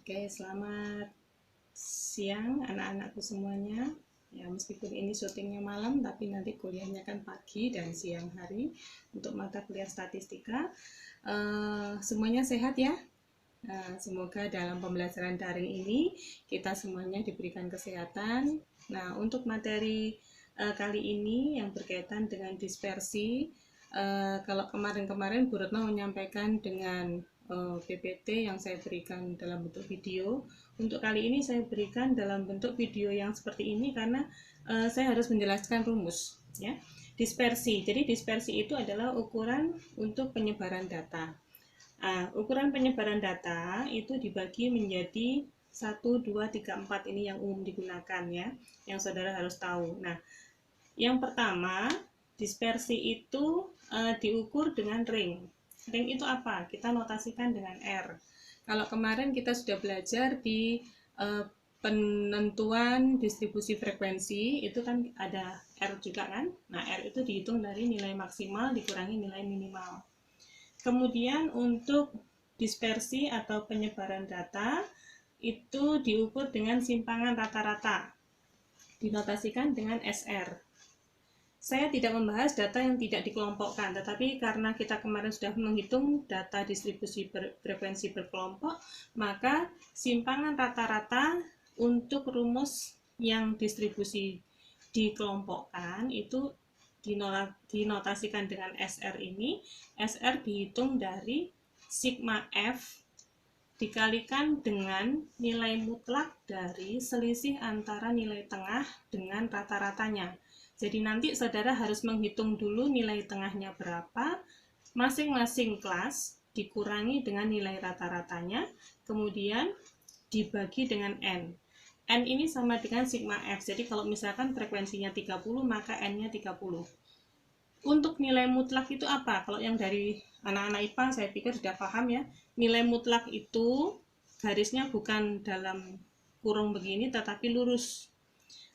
Oke, selamat siang anak-anakku semuanya. Ya, meskipun ini syutingnya malam, tapi nanti kuliahnya kan pagi dan siang hari untuk mata kuliah statistika. Semuanya sehat ya. Semoga dalam pembelajaran daring ini kita semuanya diberikan kesehatan. Nah, untuk materi kali ini yang berkaitan dengan dispersi, kalau kemarin-kemarin Bu Retno menyampaikan dengan PPT yang saya berikan dalam bentuk video. Untuk kali ini saya berikan dalam bentuk video yang seperti ini karena saya harus menjelaskan rumus ya. Dispersi. Jadi dispersi itu adalah ukuran untuk penyebaran data. Ukuran penyebaran data itu dibagi menjadi 1, 2, 3, 4 ini yang umum digunakan ya, yang saudara harus tahu. Nah, yang pertama, dispersi itu diukur dengan ring. Ring itu apa? Kita notasikan dengan R. Kalau kemarin kita sudah belajar di penentuan distribusi frekuensi, itu kan ada R juga kan? Nah, R itu dihitung dari nilai maksimal dikurangi nilai minimal. Kemudian untuk dispersi atau penyebaran data, itu diukur dengan simpangan rata-rata. Dinotasikan dengan SR. Saya tidak membahas data yang tidak dikelompokkan, tetapi karena kita kemarin sudah menghitung data distribusi frekuensi berkelompok, maka simpangan rata-rata untuk rumus yang distribusi dikelompokkan itu dinotasikan dengan SR ini. SR dihitung dari sigma F dikalikan dengan nilai mutlak dari selisih antara nilai tengah dengan rata-ratanya. Jadi nanti saudara harus menghitung dulu nilai tengahnya berapa, masing-masing kelas dikurangi dengan nilai rata-ratanya, kemudian dibagi dengan N. N ini sama dengan sigma F, jadi kalau misalkan frekuensinya 30, maka N-nya 30. Untuk nilai mutlak itu apa? Kalau yang dari anak-anak IPA saya pikir sudah paham ya. Nilai mutlak itu garisnya bukan dalam kurung begini tetapi lurus.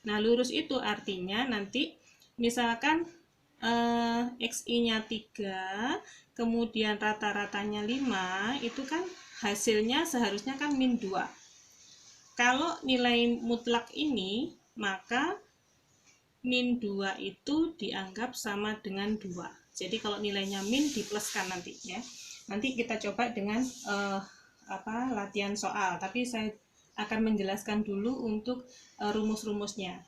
Nah, lurus itu artinya nanti misalkan XI-nya 3, kemudian rata-ratanya 5, itu kan hasilnya seharusnya kan min 2. Kalau nilai mutlak ini, maka min 2 itu dianggap sama dengan 2. Jadi kalau nilainya min dipluskan nanti ya. Nanti kita coba dengan latihan soal, tapi saya akan menjelaskan dulu untuk rumus-rumusnya.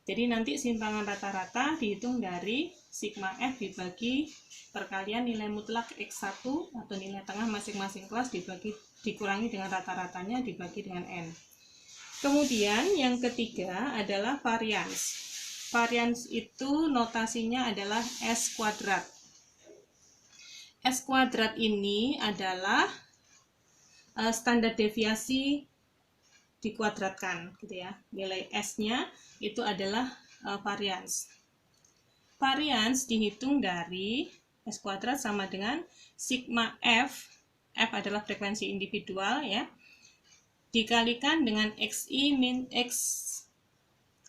Jadi nanti simpangan rata-rata dihitung dari sigma F dibagi perkalian nilai mutlak X1 atau nilai tengah masing-masing kelas dikurangi dengan rata-ratanya dibagi dengan N. Kemudian yang ketiga adalah varians. Varians itu notasinya adalah S kuadrat. S kuadrat ini adalah standar deviasi dikuadratkan gitu ya. Nilai S-nya itu adalah varians. Varians dihitung dari S kuadrat sama dengan sigma F. F adalah frekuensi individual ya. Dikalikan dengan XI min X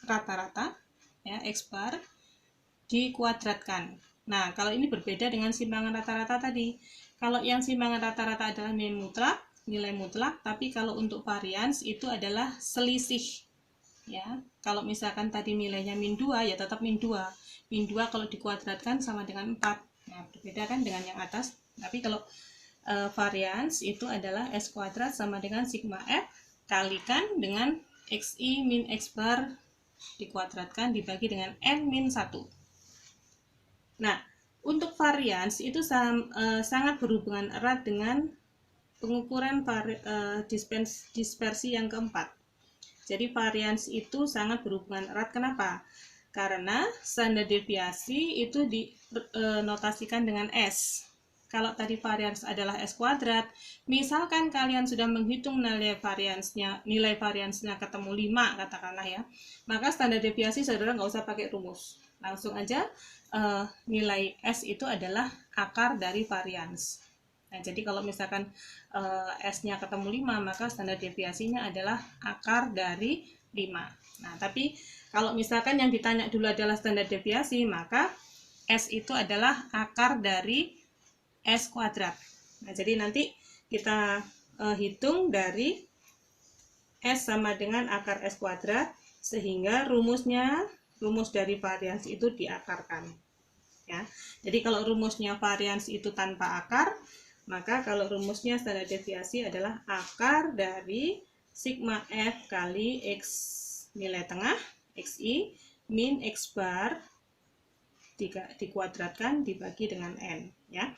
rata-rata ya, X bar dikuadratkan. Nah, kalau ini berbeda dengan simpangan rata-rata tadi. Kalau yang simpangan rata-rata adalah nilai mutlak, tapi kalau untuk varians itu adalah selisih. Ya, kalau misalkan tadi nilainya min 2 ya tetap min 2. Min 2 kalau dikuadratkan sama dengan 4. Nah, berbeda kan dengan yang atas. Tapi kalau varians itu adalah S kuadrat sama dengan sigma F kalikan dengan XI min X bar dikuadratkan dibagi dengan N min 1. Nah, untuk varians itu sangat berhubungan erat dengan pengukuran dispersi yang keempat. Jadi varians itu sangat berhubungan erat. Kenapa? Karena standar deviasi itu dinotasikan dengan S. Kalau tadi varians adalah S kuadrat, misalkan kalian sudah menghitung nilai variansnya ketemu 5 katakanlah ya, maka standar deviasi saudara nggak usah pakai rumus. Langsung aja nilai S itu adalah akar dari varians. Nah, jadi kalau misalkan S-nya ketemu 5, maka standar deviasinya adalah akar dari 5. Nah, tapi kalau misalkan yang ditanya dulu adalah standar deviasi, maka S itu adalah akar dari S kuadrat. Nah, jadi nanti kita hitung dari S sama dengan akar S kuadrat, sehingga rumus dari varians itu diakarkan. Ya. Jadi kalau rumusnya varians itu tanpa akar, maka kalau rumusnya standar deviasi adalah akar dari sigma F kali X nilai tengah, XI, min X bar dikuadratkan dibagi dengan N. Ya.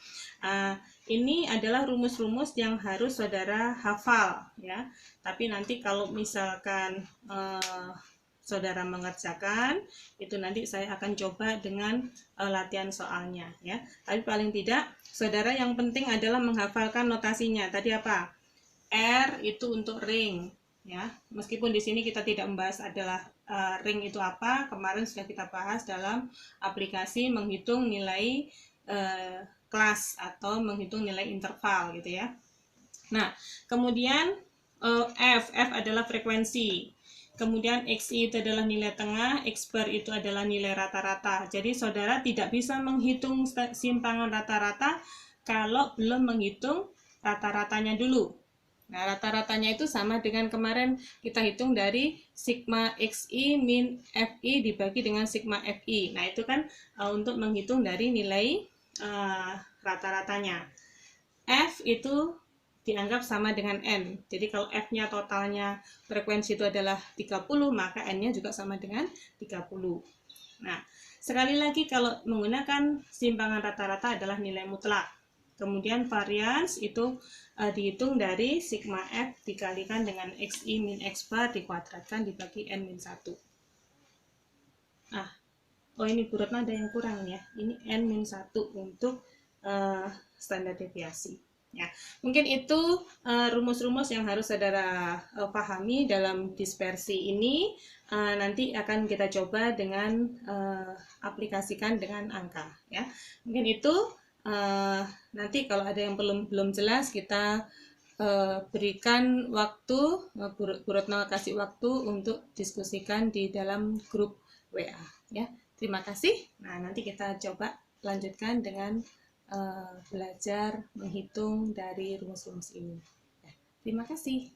Ini adalah rumus-rumus yang harus saudara hafal. Ya. Tapi nanti kalau misalkan saudara mengerjakan, itu nanti saya akan coba dengan latihan soalnya, ya. Tapi paling tidak, saudara yang penting adalah menghafalkan notasinya. Tadi apa? R itu untuk ring, ya. Meskipun di sini kita tidak membahas adalah ring itu apa, kemarin sudah kita bahas dalam aplikasi menghitung nilai kelas atau menghitung nilai interval, gitu ya. Nah, kemudian F adalah frekuensi. Kemudian XI itu adalah nilai tengah, X bar itu adalah nilai rata-rata. Jadi saudara tidak bisa menghitung simpangan rata-rata kalau belum menghitung rata-ratanya dulu. Nah, rata-ratanya itu sama dengan kemarin kita hitung dari sigma XI min FI dibagi dengan sigma FI. Nah, itu kan untuk menghitung dari nilai rata-ratanya. F itu dianggap sama dengan N. Jadi kalau F-nya totalnya frekuensi itu adalah 30, maka N-nya juga sama dengan 30. Nah, sekali lagi kalau menggunakan simpangan rata-rata adalah nilai mutlak. Kemudian varians itu dihitung dari sigma F dikalikan dengan XI min X bar dikuadratkan dibagi N min 1. Nah, oh ini Bu Retno ada yang kurang ya. Ini N min 1 untuk standar deviasi. Ya, mungkin itu rumus-rumus yang harus saudara pahami dalam dispersi ini. Nanti akan kita coba dengan aplikasikan dengan angka. Ya, mungkin itu. Nanti kalau ada yang belum jelas kita berikan waktu, Bu Retno kasih waktu untuk diskusikan di dalam grup WA. Ya, terima kasih. Nah, nanti kita coba lanjutkan dengan belajar menghitung dari rumus-rumus ini. Ya, terima kasih.